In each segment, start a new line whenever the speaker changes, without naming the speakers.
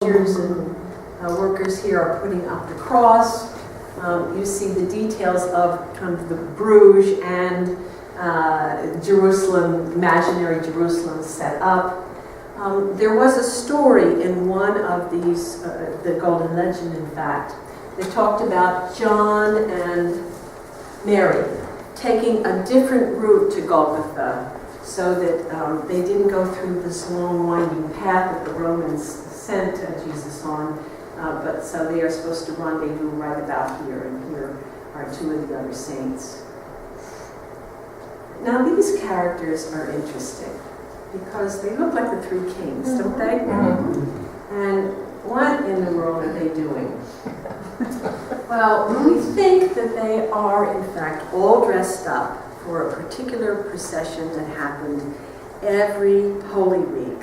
and workers here are putting up the cross. You see the details of kind of the Bruges and Jerusalem, imaginary Jerusalem set up. There was a story in one of these, the Golden Legend in fact, that talked about John and Mary taking a different route to Golgotha so that they didn't go through this long winding path that the Romans sent Jesus on, but so they are supposed to rendezvous right about here, and here are two of the other saints. Now these characters are interesting because they look like the three kings, don't they? Mm-hmm. And what in the world are they doing? Well, we think that they are in fact all dressed up for a particular procession that happened every Holy Week.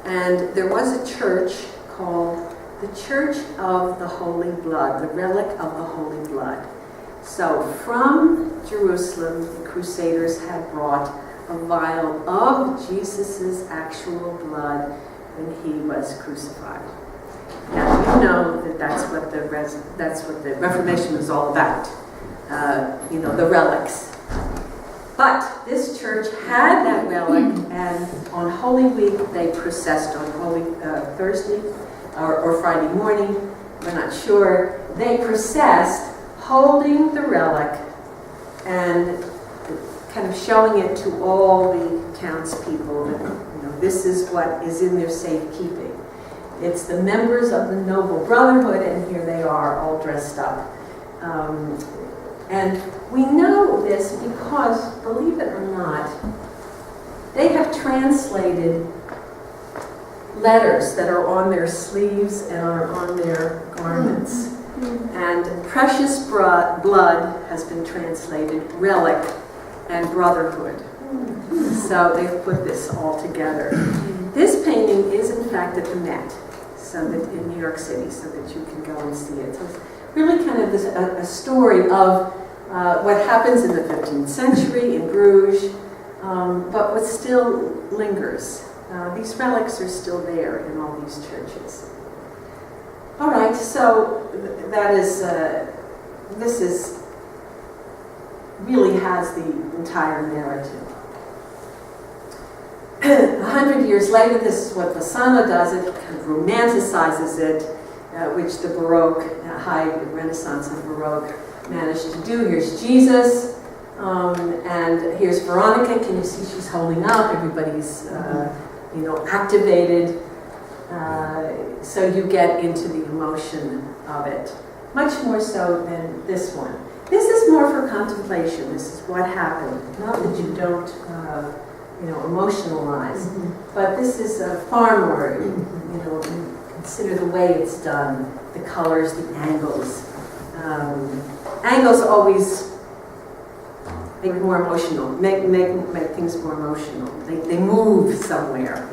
And there was a church called the Church of the Holy Blood, the Relic of the Holy Blood. So from Jerusalem, the Crusaders had brought a vial of Jesus' actual blood when he was crucified. Now you know that that's what the Reformation was all about. The relics. But this church had that relic, and on Holy Week they processed on Holy Thursday or Friday morning, we're not sure. They processed holding the relic and kind of showing it to all the townspeople that this is what is in their safekeeping. It's the members of the Noble Brotherhood, and here they are all dressed up. And we know this because, believe it or not, they have translated letters that are on their sleeves and are on their garments. And precious blood has been translated relic and brotherhood. So they've put this all together. This painting is in fact at the Met, so that in New York City, so that you can go and see it. So it's really kind of a story of what happens in the 15th century in Bruges, but what still lingers. These relics are still there in all these churches. All right, so that is, this really has the entire narrative. 100 years later, this is what Bassano does. It kind of romanticizes it, which the Baroque, high Renaissance and Baroque managed to do. Here's Jesus, and here's Veronica. Can you see she's holding up? Everybody's, activated. So you get into the emotion of it, much more so than this one. This is more for contemplation. This is what happened. Not that you don't, emotionalize, but this is far more, consider the way it's done, the colors, the angles. Angles always make more emotional, make things more emotional. They move somewhere.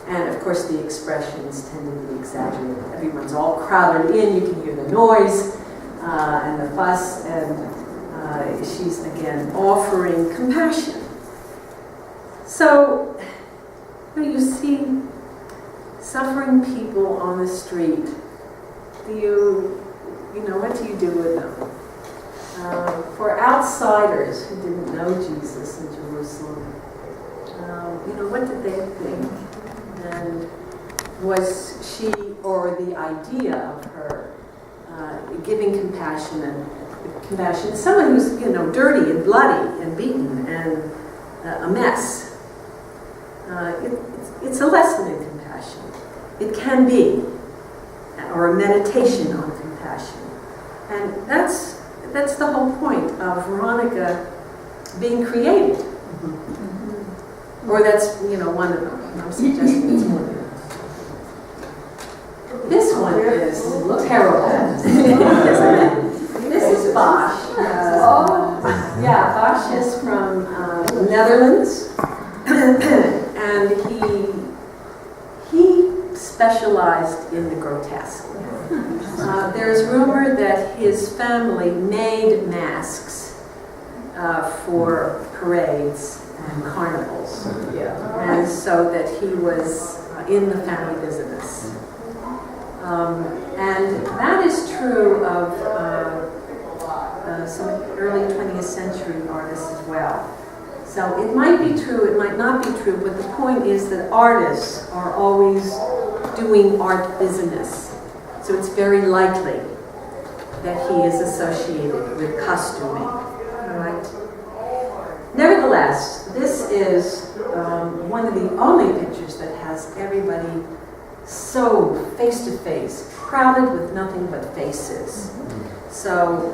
And of course the expressions tend to be exaggerated. Everyone's all crowded in, you can hear the noise and the fuss, and she's again offering compassion. So you see suffering people on the street. What do you do with them? For outsiders who didn't know Jesus in Jerusalem, what did they think? And was she, or the idea of her, giving compassion, someone who's, dirty and bloody and beaten and a mess. It's a lesson in compassion. It can be, or a meditation on compassion. And that's the whole point of Veronica being created. Or that's, one of them. I'm suggesting it's more than that. This one is terrible. This is Bosch. Bosch is from the Netherlands. And he specialized in the grotesque. There's rumor that his family made masks for parades and carnivals, and so that he was in the family business. And that is true of some early 20th century artists as well. So it might be true, it might not be true, but the point is that artists are always doing art business. So it's very likely that he is associated with costuming. All right? Nevertheless, this is one of the only pictures that has everybody so face-to-face, crowded with nothing but faces. So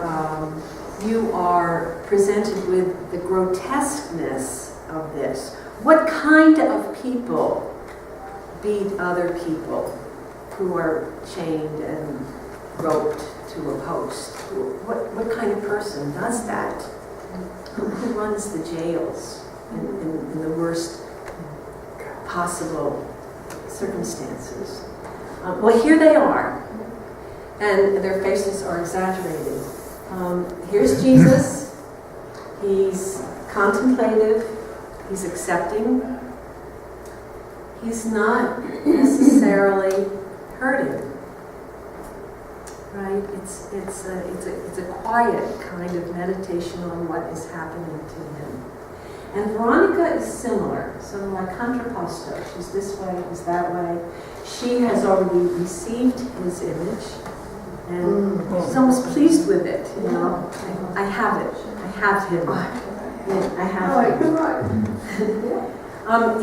you are presented with the grotesqueness of this. What kind of people beat other people who are chained and roped to a post? What kind of person does that? Who runs the jails in the worst possible circumstances? Well, here they are, and their faces are exaggerated. Here's Jesus. He's contemplative. He's accepting. He's not necessarily hurting. Right? It's a quiet kind of meditation on what is happening to him. And Veronica is similar, sort of like contrapposto. She's this way, he's that way. She has already received his image, and she's almost pleased with it. You know, I have it. I have him. I have him.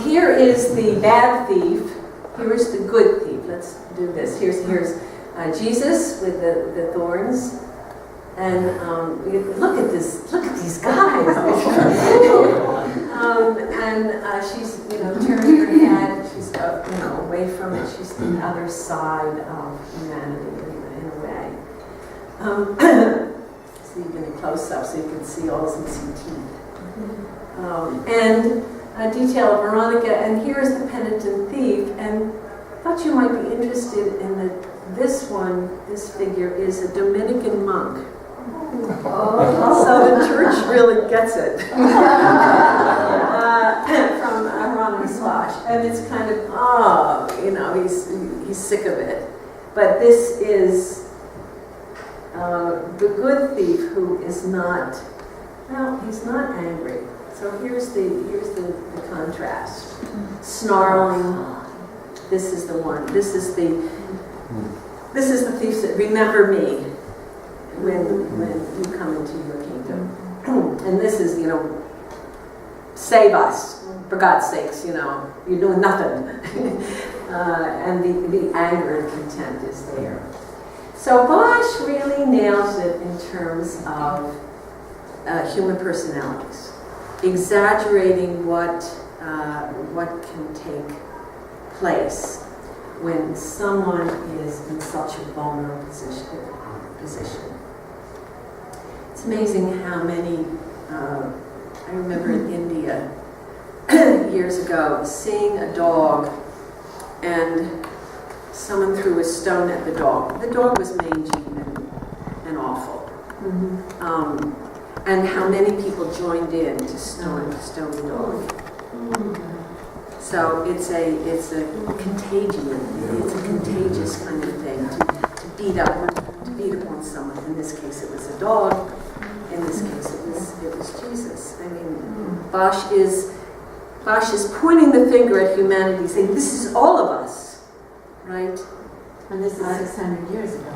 Here is the bad thief. Here is the good thief. Let's do this. Here's Jesus with the thorns, and look at this. Look at these guys. And she's turning her head. She's away from it. She's the other side of humanity in a way. So you get a close up so you can see all these teeth. And a detail of Veronica. And here's the penitent thief. And I thought you might be interested in this figure is a Dominican monk. So the church really gets it. From Veronica Swash. And it's kind of, he's sick of it. But this is the good thief who is not, he's not angry. So here's the contrast. Snarling. This is the one. This is the thief that remember me when you come into your kingdom. And this is, save us, for God's sakes, you're doing nothing. And the anger and contempt is there. So Bosch really nails it in terms of human personalities, exaggerating what can take place when someone is in such a vulnerable position. It's amazing how many, I remember in India years ago, seeing a dog and someone threw a stone at the dog. The dog was mangy and awful. Mm-hmm. And how many people joined in to stone the dog. Mm-hmm. So it's a contagious kind of thing to beat upon someone. In this case, it was a dog. In this case, it was Jesus. I mean, Bosch is pointing the finger at humanity, saying, "This is all of us," right?
And this is 600 years ago.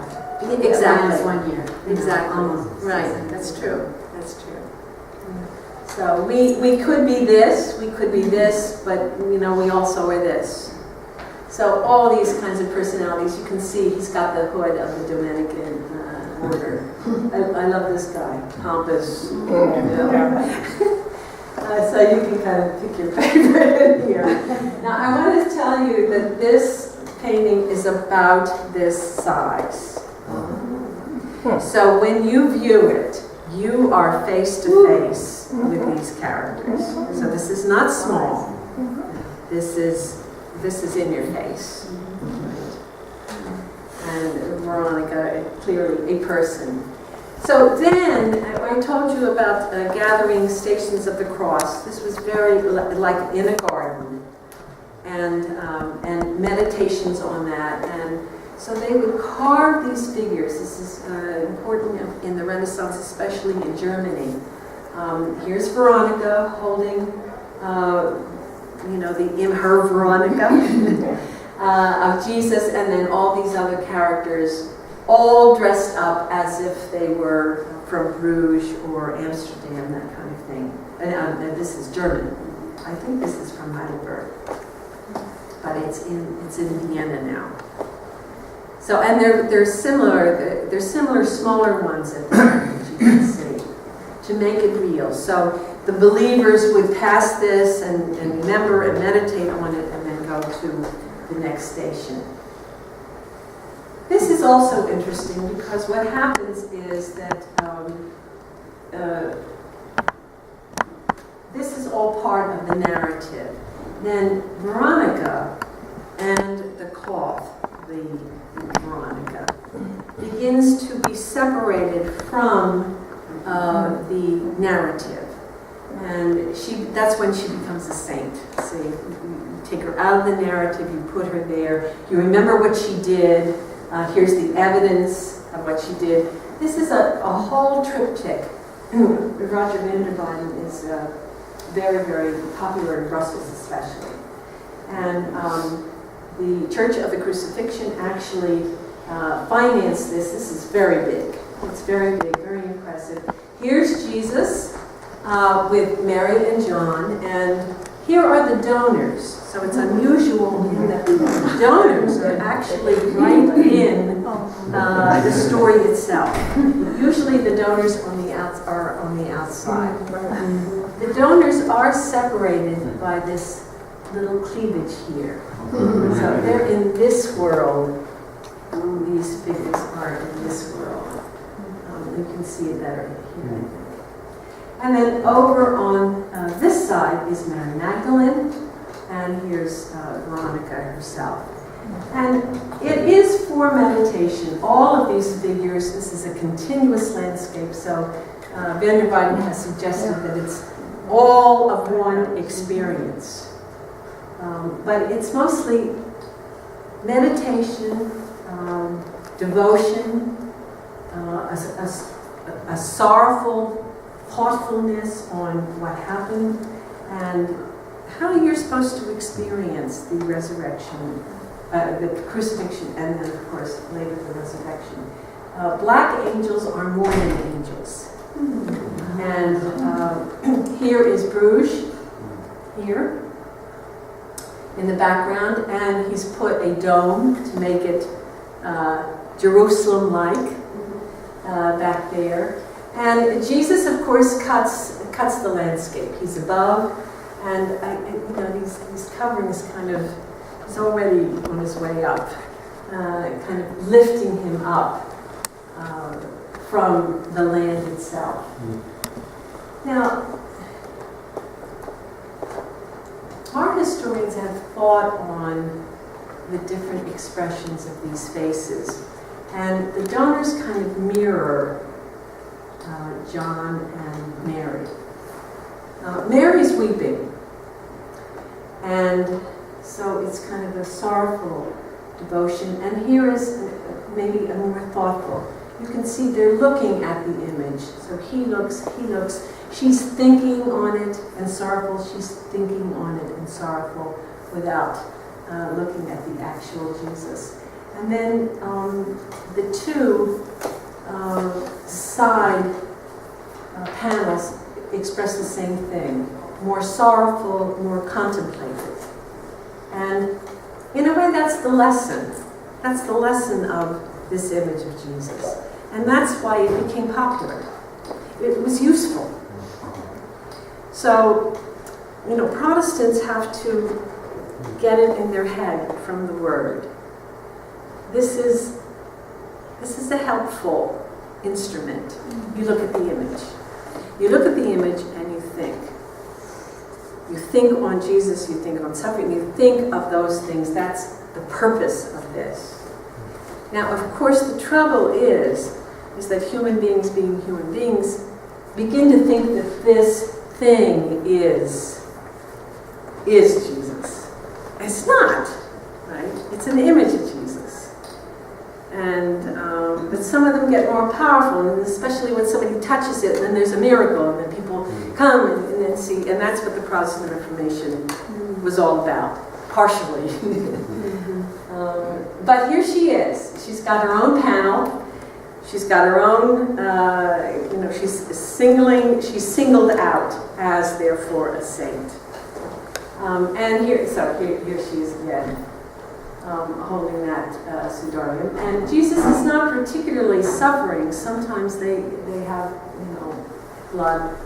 Exactly.
1 year.
Exactly.
Almost.
Right. That's true. So we could be this, but we also are this. So all these kinds of personalities, you can see he's got the hood of the Dominican order. I love this guy, pompous. So you can kind of pick your favorite in here. Now I want to tell you that this painting is about this size. So when you view it, you are face to face with these characters. So this is not small. This is in your face. And Veronica, clearly a person. So then, I told you about gathering Stations of the Cross. This was very like in a garden. and meditations on that. And so they would carve these figures. This is important in the Renaissance, especially in Germany. Here's Veronica holding, her Veronica of Jesus, and then all these other characters, all dressed up as if they were from Bruges or Amsterdam, that kind of thing. And this is German. I think this is from Heidelberg, but it's in Vienna now. So, and they're similar. They're similar, smaller ones at the time, as you can see, to make it real. So the believers would pass this and remember and meditate on it, and then go to the next station. This is also interesting because what happens is that this is all part of the narrative. Then Veronica and the cloth, the Veronica, begins to be separated from the narrative. And that's when she becomes a saint. So you take her out of the narrative, you put her there, you remember what she did, here's the evidence of what she did. This is a whole triptych. Roger van der Weyden is very, very popular in Brussels especially. And the Church of the Crucifixion actually financed this. This is very big. It's very big, very impressive. Here's Jesus with Mary and John, and here are the donors. So it's unusual in that the donors are actually right in the story itself. Usually the donors are on the outside. The donors are separated by this little cleavage here. So they're in this world. These figures are in this world. You can see it better here. And then over on this side is Mary Magdalene, and here's Veronica herself. And it is for meditation. All of these figures, this is a continuous landscape, so van der Weyden has suggested that it's all of one experience. But it's mostly meditation, devotion, a sorrowful thoughtfulness on what happened and how you're supposed to experience the resurrection, the crucifixion, and then, of course, later the resurrection. Black angels are more than angels. And here is Bruges, here, in the background, and he's put a dome to make it Jerusalem-like back there. And Jesus, of course, cuts the landscape. He's above, and he's covering this kind of. He's already on his way up, kind of lifting him up from the land itself. Now, art historians have thought on the different expressions of these faces, and the donors kind of mirror John and Mary. Mary's weeping, and so it's kind of a sorrowful devotion, and here is maybe a more thoughtful. You can see they're looking at the image. So he looks, she's thinking on it and sorrowful, she's thinking on it and sorrowful without looking at the actual Jesus. And then the two side panels express the same thing, more sorrowful, more contemplative. And in a way, that's the lesson. That's the lesson of this image of Jesus. And that's why it became popular. It was useful. So, Protestants have to get it in their head from the Word. This is a helpful instrument. You look at the image. You look at the image and you think. You think on Jesus, you think on suffering, you think of those things. That's the purpose of this. Now, of course, the trouble is that human beings, being human beings, begin to think that this thing is Jesus. And it's not, right? It's an image of Jesus. And but some of them get more powerful, and especially when somebody touches it, then there's a miracle, and then people come and then see, and that's what the Protestant Reformation was all about, partially. But here she is. She's got her own panel. She's got her own, she's singled out as, therefore, a saint. And here she is again, holding that sudarium. And Jesus is not particularly suffering. Sometimes they have, blood,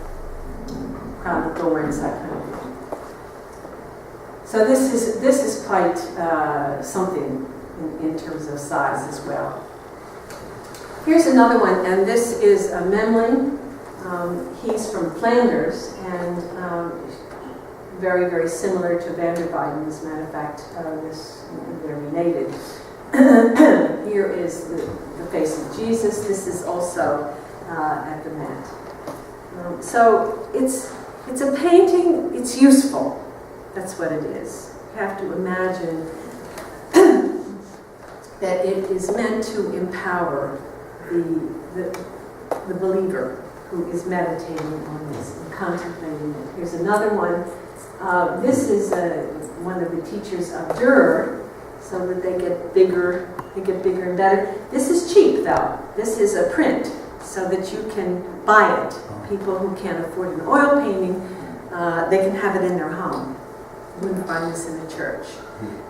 crown of thorns, that kind of thing. So this is quite something in terms of size as well. Here's another one, and this is a Memling. He's from Flanders, and very, very similar to Van der Weyden. As a matter of fact, they're related. Here is the face of Jesus. This is also at the Met. So it's a painting. It's useful. That's what it is. You have to imagine that it is meant to empower the believer who is meditating on this and contemplating it. Here's another one. This is one of the teachers of Dürer, so that they get bigger and better. This is cheap, though. This is a print, so that you can buy it. People who can't afford an oil painting, they can have it in their home. You wouldn't find this in a church,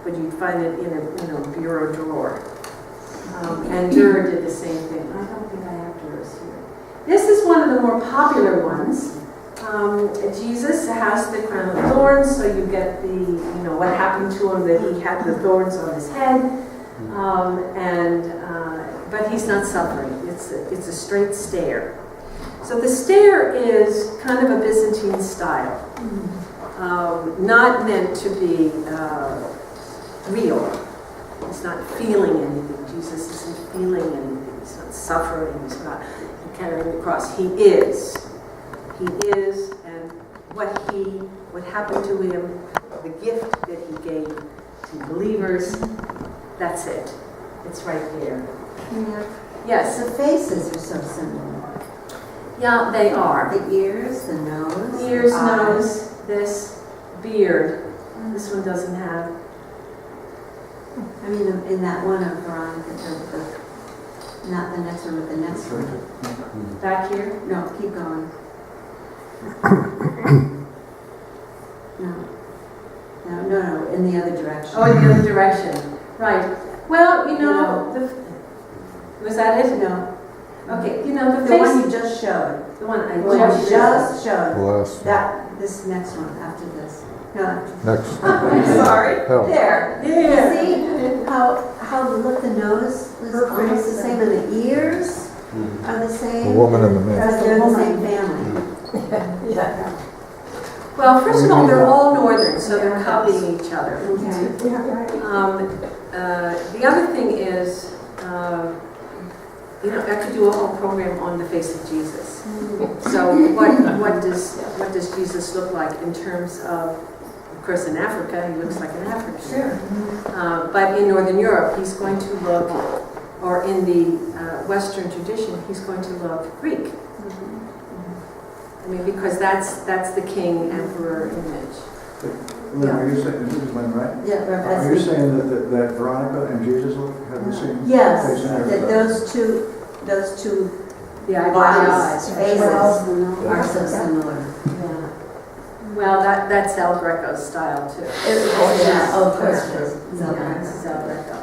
but you'd find it in a bureau drawer. And Dürer did the same thing. I don't think I have Dürer's here. This is one of the more popular ones. Jesus has the crown of thorns, so you get what happened to him, that he had the thorns on his head, but he's not suffering. It's a straight stare. So the stare is kind of a Byzantine style, not meant to be real. He's not feeling anything. Jesus isn't feeling anything. He's not suffering. He's not carrying the cross. He is. He is, and what happened to him, the gift that he gave to believers, that's it. It's right there.
Yeah.
Yes?
The faces are so similar.
Yeah, they are.
The ears, the nose.
Ears,
the eyes.
nose, this, beard. This one doesn't have.
I mean, in that one of Veronica, not the next one, but the next one.
Back here?
No, keep going. No, in the other direction.
Oh, in the other direction. Right. Well, was that it?
No.
Okay, the
The
face.
one you just showed.
The one I
The one you just showed.
The last one.
This next one after this. No.
Next.
I'm sorry.
Hell.
There.
See how the nose is almost the same, and the ears are the same.
The woman and the man.
Because they're the same family.
Yeah. Well, first of all, they're all northern, so they're copying each other.
Okay.
The other thing is, I could do a whole program on the face of Jesus. So what does Jesus look like in terms of course, in Africa, he looks like an African.
Sure.
But in Northern Europe, he's going to look, or in the Western tradition, he's going to look Greek. I mean, because that's the king emperor image.
Lynn, are you saying, this is Lynn, right?
Yeah,
Are you saying that Veronica and Jesus have the same
yes,
face and
that
everything?
those two
The eyes.
faces are so similar.
Yeah. Well, that's El Greco's style too.
Of course it is.
Yeah, this is El Greco,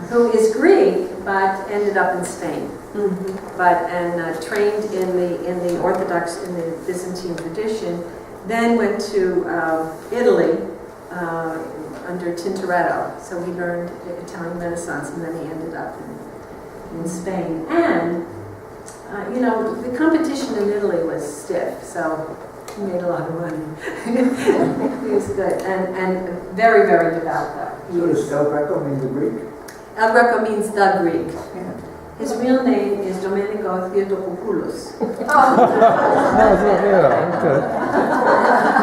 who is Greek but ended up in Spain. And trained in the Orthodox, in the Byzantine tradition, then went to Italy under Tintoretto. So he learned the Italian Renaissance, and then he ended up in Spain. And the competition in Italy was stiff, so he made a lot of money. He was good and very, very devout though.
So does El Greco mean the Greek?
El Greco means the Greek.
Yeah.
His real name is Domenico Theotokopoulos.
Yeah, okay.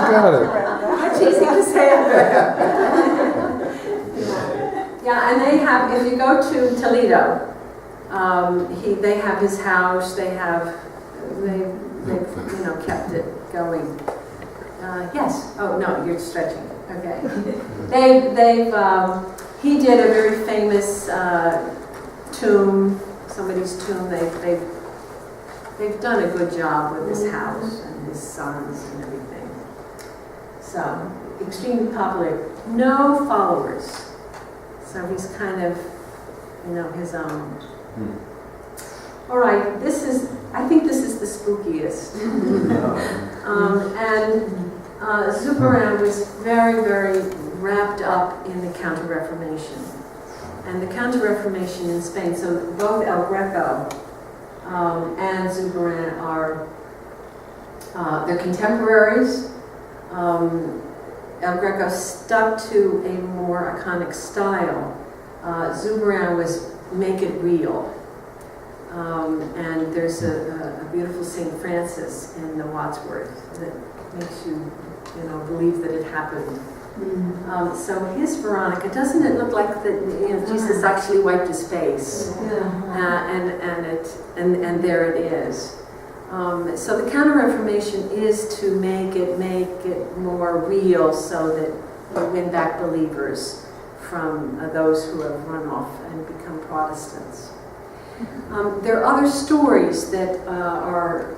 You got it.
It's easy to say El Greco. Yeah, and they have, if you go to Toledo, they have his house, they've kept it going. Yes, oh no, you're stretching, okay. He did a very famous tomb, somebody's tomb. They've done a good job with his house and his sons and everything. So, extremely popular. No followers. So he's kind of, his own. All right, I think this is the spookiest. Zubaran was very, very wrapped up in the Counter-Reformation. And the Counter-Reformation in Spain, so both El Greco and Zubaran they're contemporaries. El Greco stuck to a more iconic style. Zubaran was make it real. And there's a beautiful St. Francis in the Wadsworth that makes you, believe that it happened. So his Veronica, doesn't it look like that Jesus actually wiped his face? And there it is. So the Counter-Reformation is to make it more real, so that you win back believers from those who have run off and become Protestants. There are other stories that are,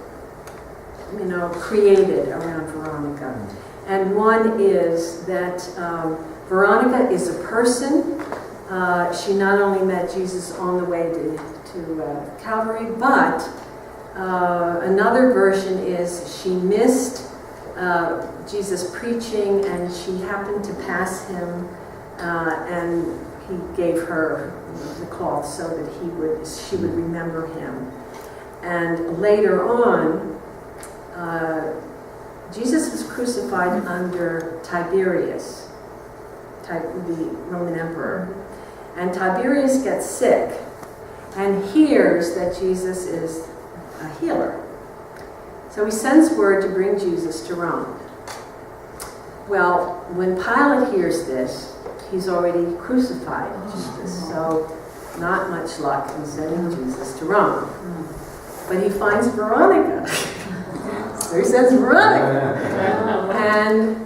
created around Veronica. And one is that Veronica is a person. She not only met Jesus on the way to Calvary, but another version is she missed Jesus preaching, and she happened to pass him, and he gave her the cloth so that she would remember him. And later on, Jesus was crucified under Tiberius, the Roman emperor. And Tiberius gets sick and hears that Jesus is a healer. So he sends word to bring Jesus to Rome. Well, when Pilate hears this, he's already crucified Jesus, so not much luck in sending Jesus to Rome. But he finds Veronica. So he sends Veronica. And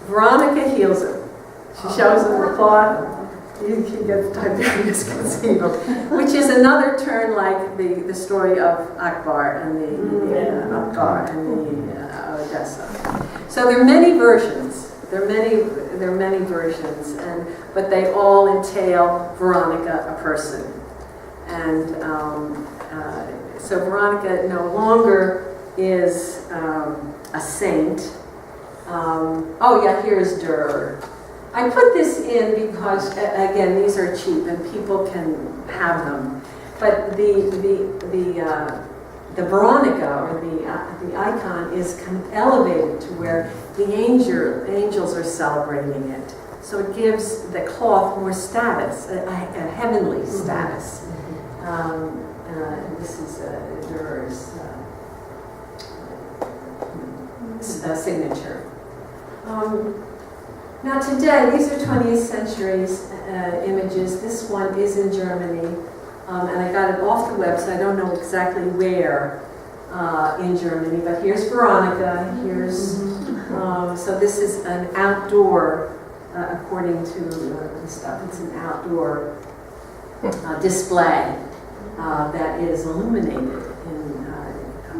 Veronica heals him. She shows him the cloth. He gets Tiberius conceived, which is another turn like the story of Akbar and the Odessa. So there are many versions. There are many versions, but they all entail Veronica, a person. And so Veronica no longer is a saint. Here's Dur. I put this in because, again, these are cheap and people can have them. But the Veronica, or the icon, is kind of elevated to where the angels are celebrating it. So it gives the cloth more status, a heavenly status. This is Durer's signature. Now today, these are 20th century images. This one is in Germany, and I got it off the web, so I don't know exactly where in Germany, but here's Veronica, here's, so this is an outdoor, according to the stuff, it's an outdoor display that is illuminated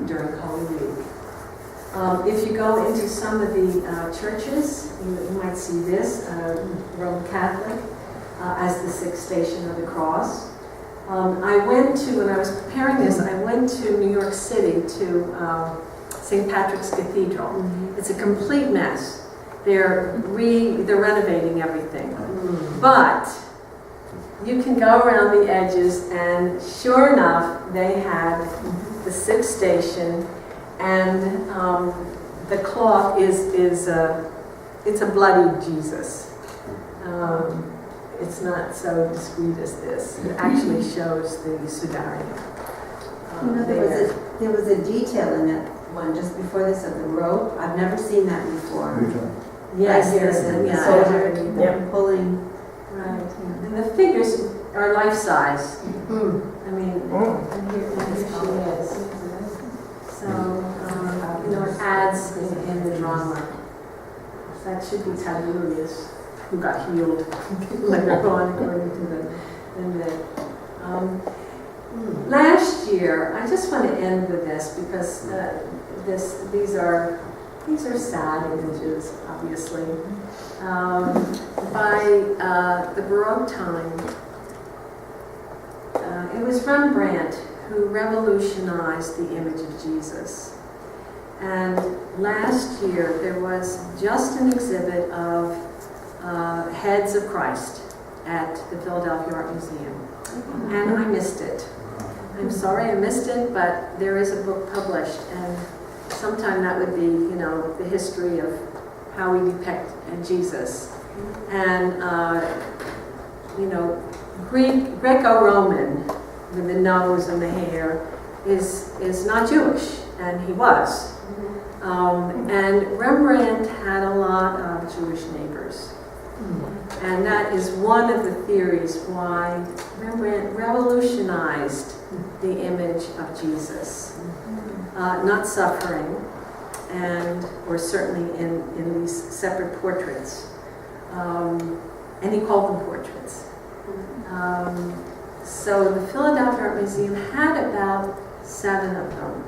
during Holy Week. If you go into some of the churches, you might see this, Roman Catholic, as the sixth station of the cross. When I was preparing this, I went to New York City to St. Patrick's Cathedral. It's a complete mess. They're renovating everything. But you can go around the edges, and sure enough, they had the sixth station, and the cloth it's a bloody Jesus. It's not so discreet as this. It actually shows the Sudarium.
There was a detail in that one just before this of the rope. I've never seen that before.
Yes,
right here,
yes,
the
yeah.
soldier pulling
figures are life-size. I mean, and here she is. So, it adds in the drama. That should be Tiberius, who got healed later on, according to the myth. Last year, I just want to end with this because these are sad images, obviously. By the Baroque time, it was Rembrandt who revolutionized the image of Jesus. And last year, there was just an exhibit of heads of Christ at the Philadelphia Art Museum. And I missed it. I'm sorry I missed it, but there is a book published, and sometime that would be, the history of how we depict Jesus. And, Greco-Roman, with the nose and the hair, is not Jewish, and he was. And Rembrandt had a lot of Jewish neighbors. And that is one of the theories why Rembrandt revolutionized the image of Jesus. Not suffering, or certainly in these separate portraits. And he called them portraits. So the Philadelphia Art Museum had about 7 of them.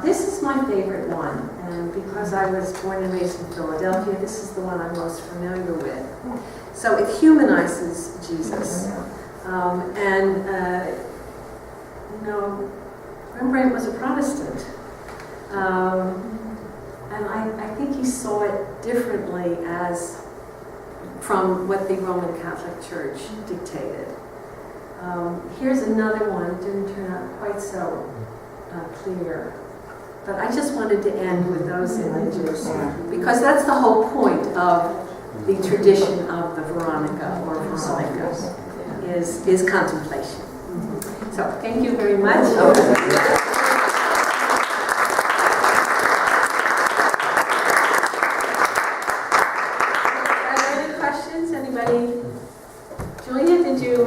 This is my favorite one, and because I was born and raised in Philadelphia, this is the one I'm most familiar with. So it humanizes Jesus. Rembrandt was a Protestant. And I think he saw it differently from what the Roman Catholic Church dictated. Here's another one. It didn't turn out quite so clear. But I just wanted to end with those images because that's the whole point of the tradition of the Veronica or Veronica is contemplation. So thank you very much. Are there any questions? Anybody? Julia, did you?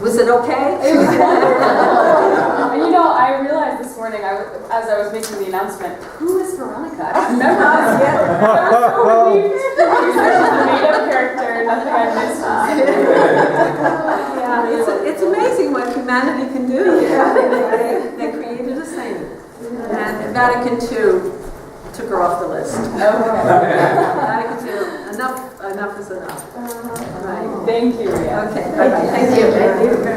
Was it okay?
It was wonderful. I realized this morning, as I was making the announcement, who is Veronica? I don't remember this yet. I was so relieved. She's a made-up character, nothing I missed.
Yeah, it's amazing what humanity can do. They created a saint. And Vatican II took her off the list. Vatican II, enough is enough. Right.
Thank you, Rhea.
Okay, thank you.